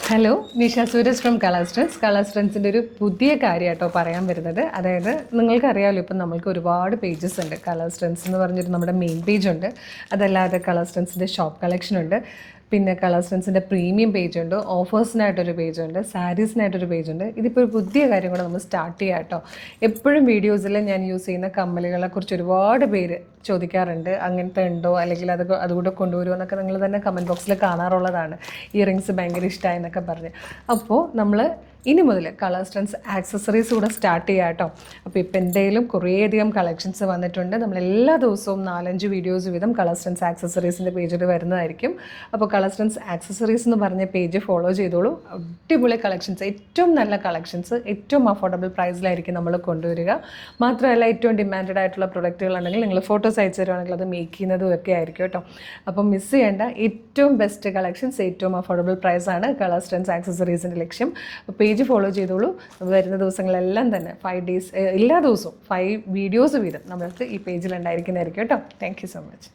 Hello, Nisha Suraj from colour സ്ട്രെൻസിൻ്റെ ഒരു പുതിയ കാര്യം കേട്ടോ പറയാൻ വരുന്നത്. അതായത് നിങ്ങൾക്കറിയാമല്ലോ, ഇപ്പം നമ്മൾക്ക് ഒരുപാട് പേജസ് ഉണ്ട്. കളർ സ്ട്രെൻസ് എന്ന് പറഞ്ഞിട്ട് നമ്മുടെ മെയിൻ പേജ് ഉണ്ട്. അതല്ലാതെ കളർ സ്ട്രെൻസിൻ്റെ ഷോപ്പ് കളക്ഷൻ ഉണ്ട്. പിന്നെ കളർ സ്ട്രെൻസിൻ്റെ പ്രീമിയം പേജ് ഉണ്ട്, ഓഫേഴ്സിനായിട്ടൊരു പേജ് ഉണ്ട്, സാരീസിനായിട്ടൊരു പേജ് ഉണ്ട്. ഇതിപ്പോൾ ഒരു പുതിയ കാര്യം കൂടെ നമ്മൾ സ്റ്റാർട്ട് ചെയ്യാം കേട്ടോ. എപ്പോഴും വീഡിയോസിൽ ഞാൻ യൂസ് ചെയ്യുന്ന കമ്മലുകളെക്കുറിച്ച് ഒരുപാട് പേര് ചോദിക്കാറുണ്ട്. അങ്ങനത്തെ ഉണ്ടോ, അല്ലെങ്കിൽ അതുകൂടെ കൊണ്ടുവരുമോ എന്നൊക്കെ നിങ്ങൾ തന്നെ കമൻറ്റ് ബോക്സിൽ കാണാറുള്ളതാണ്. ഇയറിങ്സ് ഭയങ്കര ഇഷ്ടമായി എന്നൊക്കെ പറഞ്ഞ്. അപ്പോൾ നമ്മൾ ഇനി മുതൽ കളർ സ്ട്രെൻസ് ആക്സസറീസ് കൂടെ സ്റ്റാർട്ട് ചെയ്യാം കേട്ടോ. അപ്പോൾ ഇപ്പോൾ എന്തെങ്കിലും കുറേയധികം കളക്ഷൻസ് വന്നിട്ടുണ്ട്. നമ്മൾ എല്ലാ ദിവസവും 4-5 വീഡിയോസ് വീതം കളർ സ്ട്രെൻസ് ആക്സസറീസിൻ്റെ പേജിൽ വരുന്നതായിരിക്കും. അപ്പോൾ കളർ സ്ട്രെൻസ് ആക്സസറീസ് എന്ന് പറഞ്ഞ പേജ് ഫോളോ ചെയ്തോളൂ. അടിപൊളി കളക്ഷൻസ്, ഏറ്റവും നല്ല കളക്ഷൻസ്, ഏറ്റവും അഫോർഡബിൾ പ്രൈസിലായിരിക്കും നമ്മൾ കൊണ്ടുവരിക. മാത്രമല്ല, ഏറ്റവും ഡിമാൻഡഡ് ആയിട്ടുള്ള പ്രൊഡക്റ്റുകളുണ്ടെങ്കിൽ നിങ്ങൾ ഫോട്ടോസ് അയച്ചു തരുവാണെങ്കിൽ അത് മേക്ക് ചെയ്യുന്നതും ഒക്കെ ആയിരിക്കും കേട്ടോ. അപ്പം മിസ് ചെയ്യേണ്ട ഏറ്റവും ബെസ്റ്റ് കളക്ഷൻസ്, ഏറ്റവും അഫോർഡബിൾ പ്രൈസാണ് കളർ സ്ട്രെൻസ് ആക്സസറീസിൻ്റെ ലക്ഷ്യം. പേജ് ഫോളോ ചെയ്തോളൂ. വരുന്ന ദിവസങ്ങളെല്ലാം തന്നെ 5 days എല്ലാ ദിവസവും 5 വീഡിയോസ് വീതം നമ്മൾക്ക് ഈ പേജിൽ ഉണ്ടായിരിക്കുന്നതായിരിക്കും കേട്ടോ. Thank you so much.